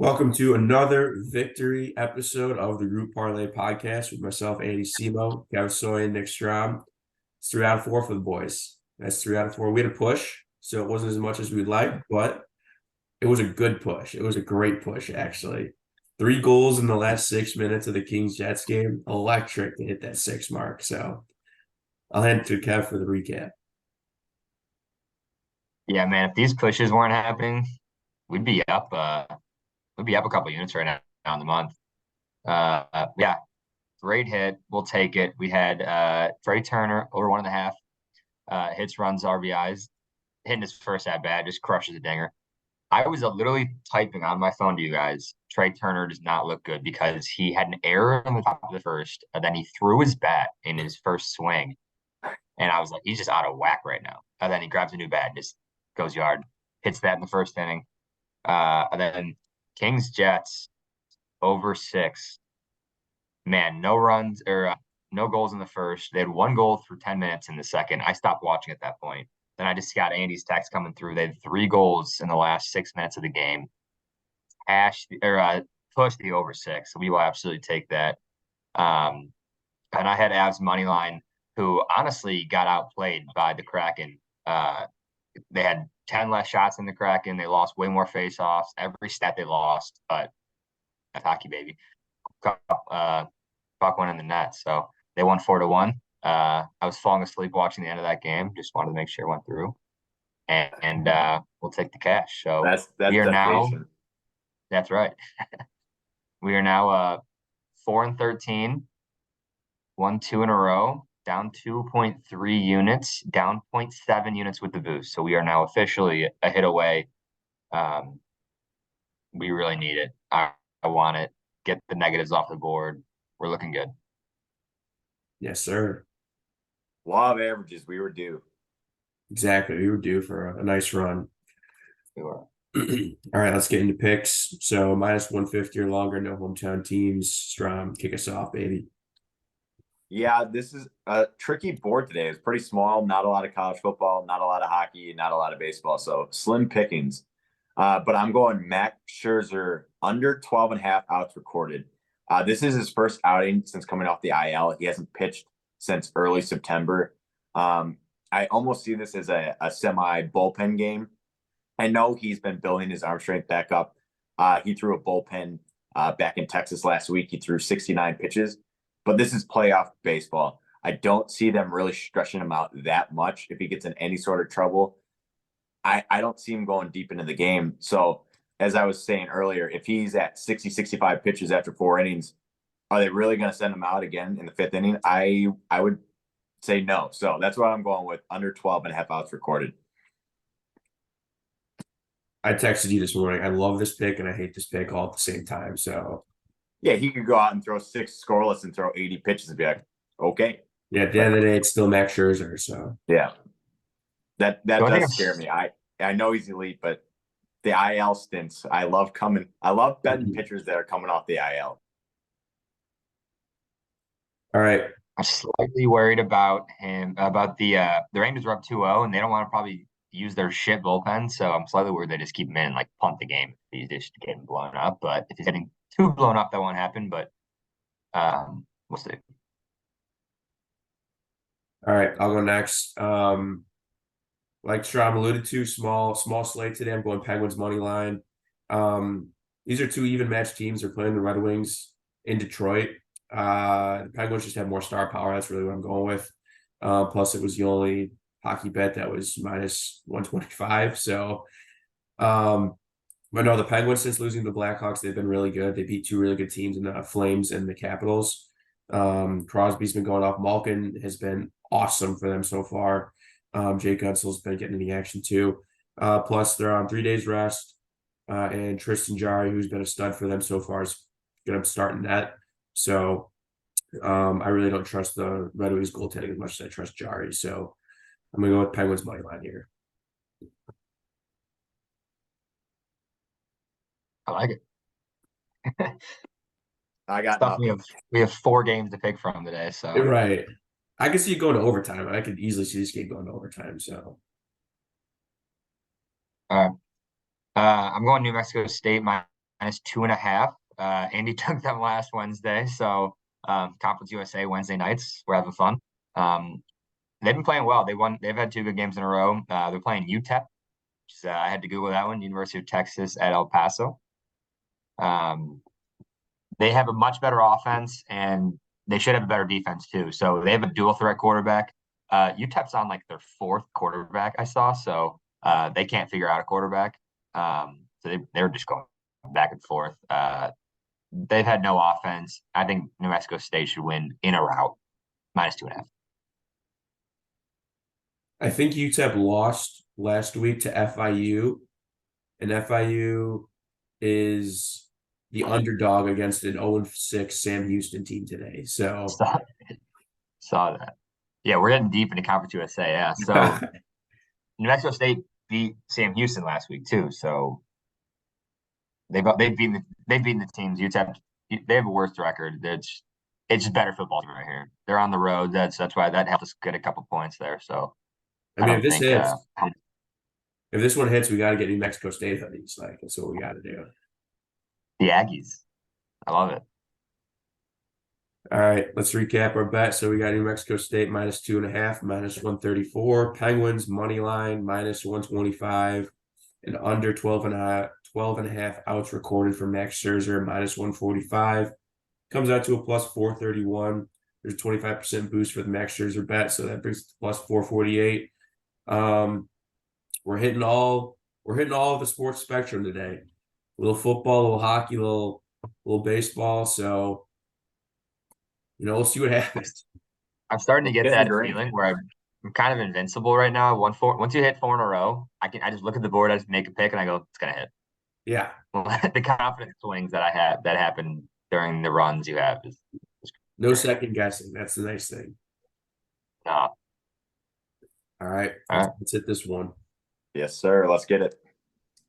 Welcome to another victory episode of the Group Parlay podcast with myself, Andy Semo, Kevin Soy, and Nick Strom. It's 3 out of 4 for the boys. That's 3 out of 4. We had a push, so it wasn't as much as we'd like, but it was a good push. It was a great push, actually. 3 goals in the last 6 minutes of the Kings-Jets game. Electric to hit that 6 mark. So I'll hand it to Kev for the recap. Yeah, man, if these pushes weren't happening, we'd be up a couple units right now in the month. Yeah, great hit. We'll take it. We had Trey Turner over 1.5 hits, runs, RBIs, hitting his first at bat, just crushes a dinger. I was literally typing on my phone to you guys. Trey Turner does not look good because he had an error in the top of the first, and then he threw his bat in his first swing, and I was like, he's just out of whack right now. And then he grabs a new bat and just goes yard, hits that in the first inning. And then Kings Jets over 6. Man, no runs or no goals in the first. They had 1 goal through 10 minutes in the second. I stopped watching at that point. Then I just got Andy's text coming through. They had 3 goals in the last 6 minutes of the game. Push the over 6. So we will absolutely take that. And I had Avs money line, who honestly got outplayed by the Kraken. They had 10 less shots than the Kraken. They lost way more faceoffs. Every stat they lost, but that's hockey, baby. Puck went in the net, so they won 4-1. I was falling asleep watching the end of that game. Just wanted to make sure it went through, and we'll take the cash. So That's we are now. dedication. That's right. We are now 4-13, 1-2 in a row, down 2.3 units, down 0.7 units with the boost. So we are now officially a hit away. We really need it. I want it. Get the negatives off the board. We're looking good. Yes, sir. Law of averages, we were due. Exactly. We were due for a nice run. We were. All right, let's get into picks. So minus 150 or longer, no hometown teams. Strom, kick us off, baby. Yeah, this is a tricky board today. It's pretty small, not a lot of college football, not a lot of hockey, not a lot of baseball. So slim pickings. But I'm going Max Scherzer under 12.5 outs recorded. This is his first outing since coming off the IL. He hasn't pitched since early September. I almost see this as a semi bullpen game. I know he's been building his arm strength back up. He threw a bullpen back in Texas last week. He threw 69 pitches, but this is playoff baseball. I don't see them really stretching him out that much. If he gets in any sort of trouble, I don't see him going deep into the game. So as I was saying earlier, if he's at 60, 65 pitches after 4 innings, are they really going to send him out again in the 5th inning? I would say no. So that's what I'm going with, under 12.5 outs recorded. I texted you this morning. I love this pick and I hate this pick all at the same time. So yeah, he could go out and throw 6 scoreless and throw 80 pitches and be like, okay. yeah, at the end of the day, it's still Max Scherzer. So yeah, that does scare me. I know he's elite, but the IL stints. I love betting pitchers that are coming off the IL. All right. I'm slightly worried about him, about the Rangers are up 2-0, and they don't want to probably use their shit bullpen. So I'm slightly worried they just keep him in and like punt the game if he's just getting blown up. But if he's getting too blown up, that won't happen. But we'll see. All right, I'll go next. Like Strom alluded to, small slate today. I'm going Penguins money line. These are 2 even match teams. They're playing the Red Wings in Detroit. The Penguins just have more star power. That's really what I'm going with. Plus, it was the only hockey bet that was minus 125. So, but no, the Penguins, since losing the Blackhawks, they've been really good. They beat 2 really good teams in the Flames and the Capitals. Crosby's been going off. Malkin has been awesome for them so far. Jake Gutsel's been getting in the action too. Plus, they're on 3 days rest. And Tristan Jarry, who's been a stud for them so far, is going to start in net. So I really don't trust the Red Wings goaltending as much as I trust Jarry. So I'm going to go with Penguins money line here. I like it. I got Stuff we have 4 games to pick from today. So right. I can see it going to overtime. I could easily see this game going to overtime. So all right. I'm going New Mexico State minus 2.5. Andy took them last Wednesday, so Conference USA Wednesday nights. We're having fun. They've been playing well. They've had 2 good games in a row. They're playing UTEP. Which, I had to Google that one. University of Texas at El Paso. They have a much better offense, and they should have a better defense too. So they have a dual threat quarterback. UTEP's on like their 4th quarterback I saw, so they can't figure out a quarterback. So they're just going back and forth. They've had no offense. I think New Mexico State should win in a rout, minus 2.5. I think UTEP lost last week to FIU, and FIU is the underdog against an 0-6 Sam Houston team today. So saw that. Yeah, we're getting deep into Conference USA. Yeah, so New Mexico State beat Sam Houston last week too. So they've beaten the teams. UTEP, they have a worse record. It's just better football team right here. They're on the road. That's why that helped us get a couple points there. So I mean, if this hits, if this one hits, we got to get New Mexico State on these. Like, that's what we got to do. The Aggies, I love it. All right, let's recap our bet. So we got New Mexico State minus 2.5, minus 134. Penguins money line minus 125, and under 12.5 outs recorded for Max Scherzer minus 145. Comes out to a plus 431. There's a 25% boost for the Max Scherzer bet, so that brings it to plus 448. We're hitting all of the sports spectrum today. A little football, a little hockey, a little baseball. So, we'll see what happens. I'm starting to get that feeling where I'm kind of invincible right now. Once you hit 4 in a row, I just look at the board, I just make a pick, and I go, it's gonna hit. Yeah. The confidence swings that I have that happen during the runs you have is no second guessing. That's the nice thing. No. All right. Let's hit this one. Yes, sir. Let's get it.